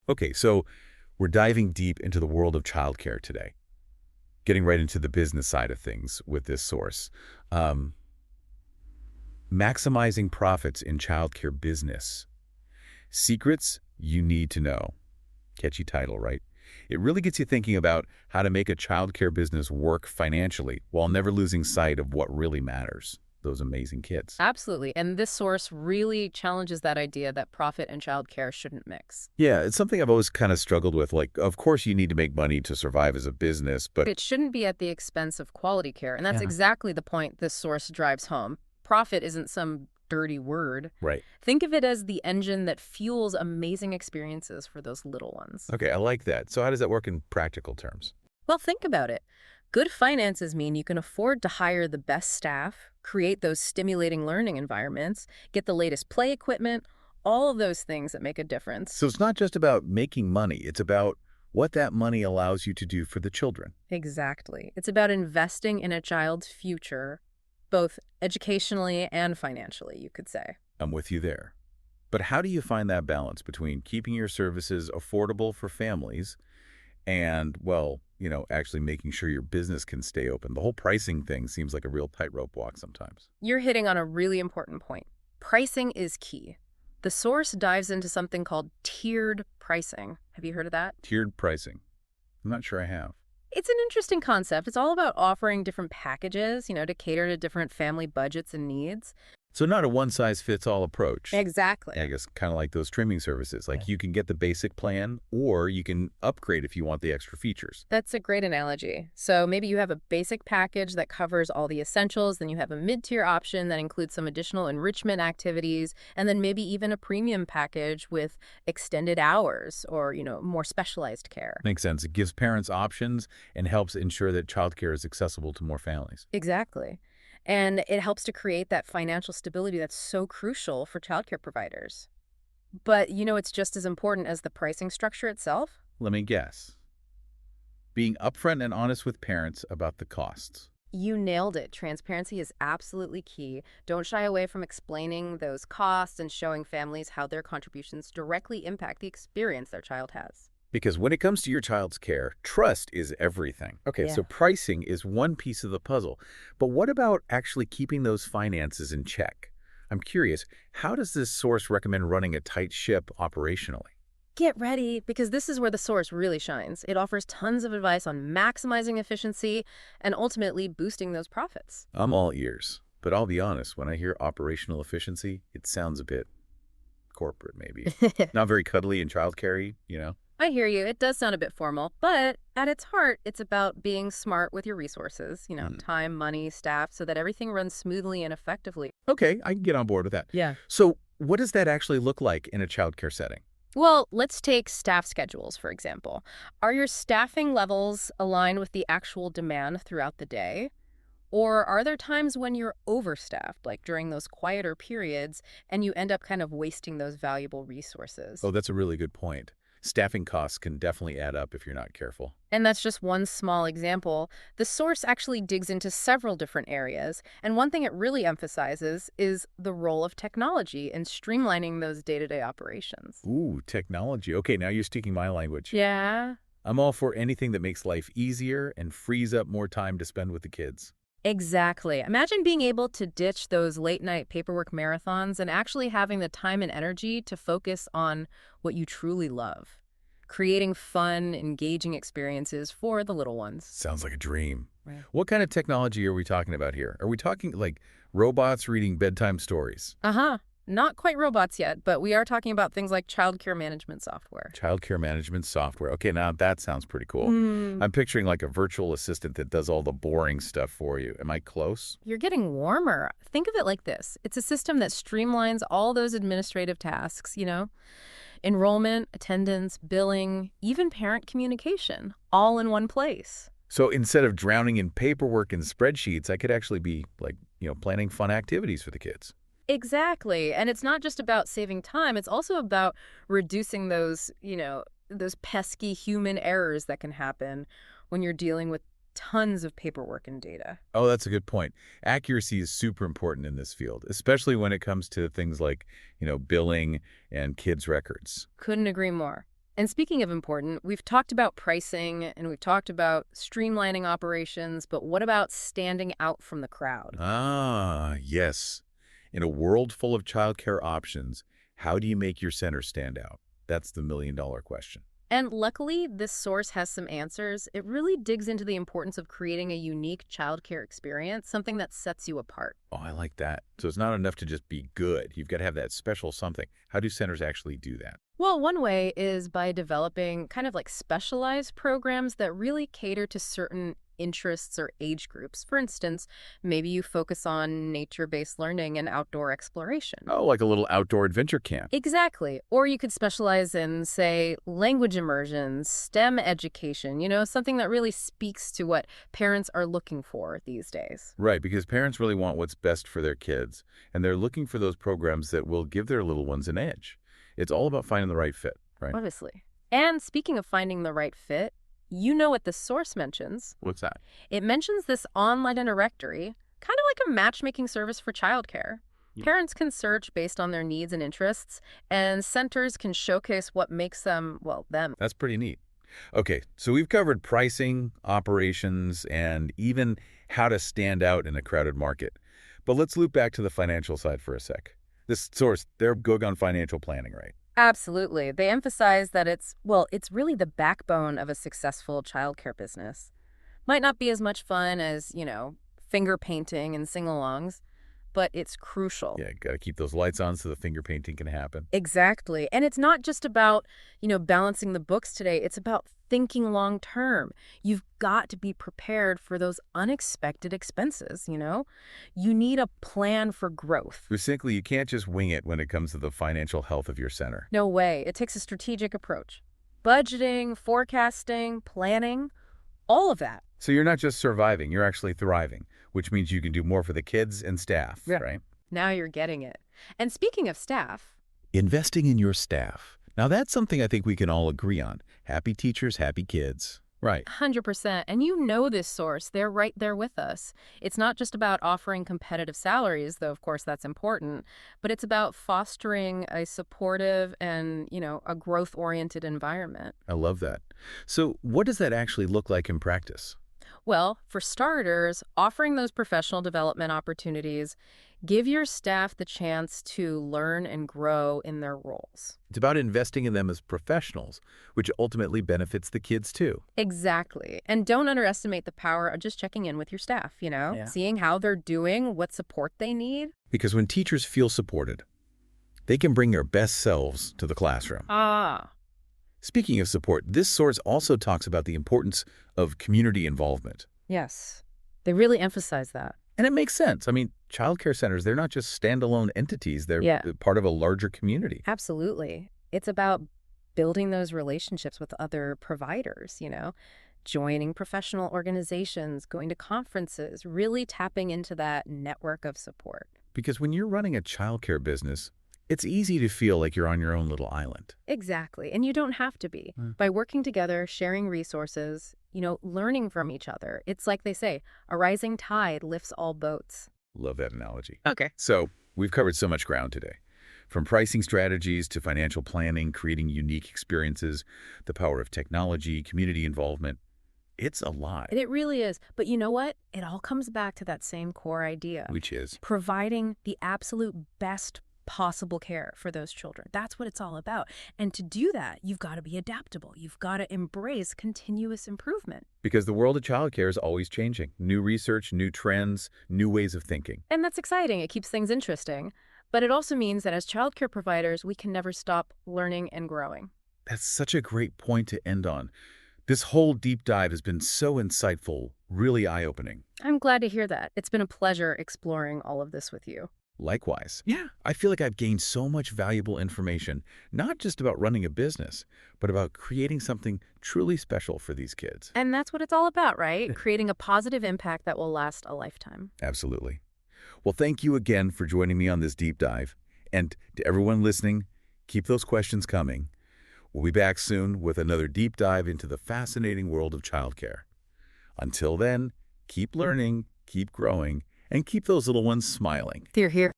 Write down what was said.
Okay, so we're diving deep into the world of childcare today, getting right into the business side of things with this source. Um, Maximizing profits in childcare business. Secrets you need to know. Catchy title, right? It really gets you thinking about how to make a childcare business work financially while never losing sight of what really matters, those amazing kids. Absolutely. And this source really challenges that idea that profit and childcare shouldn't mix. Yeah, it's something I've always kind of struggled with. Like, of course you need to make money to survive as a business, but It shouldn't be at the expense of quality care. And that's yeah, exactly the point this source drives home. Profit isn't some dirty word. right. Think of it as the engine that fuels amazing experiences for those little ones. Okay, I like that. So how does that work in practical terms? Well, think about it. Good finances mean you can afford to hire the best staff, create those stimulating learning environments, get the latest play equipment, all of those things that make a difference. So it's not just about making money, it's about what that money allows you to do for the children. Exactly. It's about investing in a child's future, both educationally and financially, you could say. I'm with you there. But how do you find that balance between keeping your services affordable for families and, well, actually making sure your business can stay open? The whole pricing thing seems like a real tightrope walk sometimes. You're hitting on a really important point. Pricing is key. The source dives into something called tiered pricing. Have you heard of that? Tiered pricing. I'm not sure I have. It's an interesting concept. It's all about offering different packages, to cater to different family budgets and needs. So not a one-size-fits-all approach. Exactly. I guess kind of like those streaming services. Like you can get the basic plan or you can upgrade if you want the extra features. That's a great analogy. So maybe you have a basic package that covers all the essentials, then you have a mid-tier option that includes some additional enrichment activities, and then maybe even a premium package with extended hours or, more specialized care. Makes sense. It gives parents options and helps ensure that childcare is accessible to more families. Exactly. And it helps to create that financial stability that's so crucial for childcare providers. But, it's just as important as the pricing structure itself. Let me guess. Being upfront and honest with parents about the costs. You nailed it. Transparency is absolutely key. Don't shy away from explaining those costs and showing families how their contributions directly impact the experience their child has. Because when it comes to your child's care, trust is everything. Okay, Yeah. so pricing is one piece of the puzzle. But what about actually keeping those finances in check? I'm curious, how does this source recommend running a tight ship operationally? Get ready, because this is where the source really shines. It offers tons of advice on maximizing efficiency and ultimately boosting those profits. I'm all ears. But I'll be honest, when I hear operational efficiency, it sounds a bit corporate maybe. Not very cuddly and childcare-y. I hear you. It does sound a bit formal, but at its heart, it's about being smart with your resources, time, money, staff, so that everything runs smoothly and effectively. Okay, I can get on board with that. Yeah. So what does that actually look like in a childcare setting? Well, let's take staff schedules, for example. Are your staffing levels aligned with the actual demand throughout the day? Or are there times when you're overstaffed, like during those quieter periods, and you end up kind of wasting those valuable resources? Oh, that's a really good point. Staffing costs can definitely add up if you're not careful. And that's just one small example. The source actually digs into several different areas, and one thing it really emphasizes is the role of technology in streamlining those day-to-day operations. Ooh, technology. Okay, now you're speaking my language. Yeah. I'm all for anything that makes life easier and frees up more time to spend with the kids. Exactly. Imagine being able to ditch those late-night paperwork marathons and actually having the time and energy to focus on what you truly love, creating fun, engaging experiences for the little ones. Sounds like a dream. Right. What kind of technology are we talking about here? Are we talking like robots reading bedtime stories? Uh-huh. Not quite robots yet, but we are talking about things like childcare management software. Childcare management software. Okay, now that sounds pretty cool. I'm picturing like a virtual assistant that does all the boring stuff for you. Am I close? You're getting warmer. Think of it like this. It's a system that streamlines all those administrative tasks, enrollment, attendance, billing, even parent communication, all in one place. So instead of drowning in paperwork and spreadsheets, I could actually be like, planning fun activities for the kids. Exactly. And it's not just about saving time. It's also about reducing those pesky human errors that can happen when you're dealing with tons of paperwork and data. Oh, that's a good point. Accuracy is super important in this field, especially when it comes to things like, billing and kids' records. Couldn't agree more. And speaking of important, we've talked about pricing and we've talked about streamlining operations, but what about standing out from the crowd? Ah, yes. In a world full of childcare options, how do you make your center stand out? That's the million-dollar question. And luckily, this source has some answers. It really digs into the importance of creating a unique childcare experience, something that sets you apart. Oh, I like that. So it's not enough to just be good. You've got to have that special something. How do centers actually do that? Well, one way is by developing kind of like specialized programs that really cater to certain interests or age groups. For instance, maybe you focus on nature-based learning and outdoor exploration. Oh, like a little outdoor adventure camp. Exactly. Or you could specialize in, say, language immersion, STEM education, something that really speaks to what parents are looking for these days. Right, because parents really want what's best for their kids, and they're looking for those programs that will give their little ones an edge. It's all about finding the right fit, right? Obviously. And speaking of finding the right fit, you know what the source mentions. What's that? It mentions this online directory, kind of like a matchmaking service for childcare. Yeah. Parents can search based on their needs and interests, and centers can showcase what makes them, well, them. That's pretty neat. Okay, so we've covered pricing, operations, and even how to stand out in a crowded market. But let's loop back to the financial side for a sec. This source, they're good on financial planning, right? Absolutely. They emphasize that it's really the backbone of a successful childcare business. Might not be as much fun as, finger painting and sing-alongs, but it's crucial. Yeah, got to keep those lights on so the finger painting can happen. Exactly. And it's not just about, balancing the books today. It's about thinking long term. You've got to be prepared for those unexpected expenses. You need a plan for growth. Succinctly, you can't just wing it when it comes to the financial health of your center. No way. It takes a strategic approach. Budgeting, forecasting, planning, all of that. So you're not just surviving, you're actually thriving, which means you can do more for the kids and staff, Yeah. right? Now you're getting it. And speaking of staff, Investing in your staff. Now that's something I think we can all agree on. Happy teachers, happy kids. Right. 100%. And this source. They're right there with us. It's not just about offering competitive salaries, though, of course, that's important, but it's about fostering a supportive and, a growth-oriented environment. I love that. So what does that actually look like in practice? Well, for starters, offering those professional development opportunities, give your staff the chance to learn and grow in their roles. It's about investing in them as professionals, which ultimately benefits the kids too. Exactly. And don't underestimate the power of just checking in with your staff, Yeah. seeing how they're doing, what support they need. Because when teachers feel supported, they can bring their best selves to the classroom. Ah. Speaking of support, this source also talks about the importance of community involvement. Yes. They really emphasize that. And it makes sense. I mean, childcare centers, they're not just standalone entities. They're Yeah. part of a larger community. Absolutely. It's about building those relationships with other providers, joining professional organizations, going to conferences, really tapping into that network of support. Because when you're running a childcare business, it's easy to feel like you're on your own little island. Exactly. And you don't have to be. By working together, sharing resources, learning from each other. It's like they say, a rising tide lifts all boats. Love that analogy. Okay. So we've covered so much ground today. From pricing strategies to financial planning, creating unique experiences, the power of technology, community involvement. It's a lot. And it really is. But you know what? It all comes back to that same core idea. Which is? Providing the absolute best possible care for those children. That's what it's all about. And to do that, you've got to be adaptable. You've got to embrace continuous improvement. Because the world of childcare is always changing. New research, new trends, new ways of thinking. And that's exciting. It keeps things interesting. But it also means that as childcare providers, we can never stop learning and growing. That's such a great point to end on. This whole deep dive has been so insightful, really eye-opening. I'm glad to hear that. It's been a pleasure exploring all of this with you. Likewise. Yeah. I feel like I've gained so much valuable information, not just about running a business, but about creating something truly special for these kids. And that's what it's all about, right? Creating a positive impact that will last a lifetime. Absolutely. Well, thank you again for joining me on this deep dive. And to everyone listening, keep those questions coming. We'll be back soon with another deep dive into the fascinating world of childcare. Until then, keep learning, keep growing, and keep those little ones smiling. Here, here.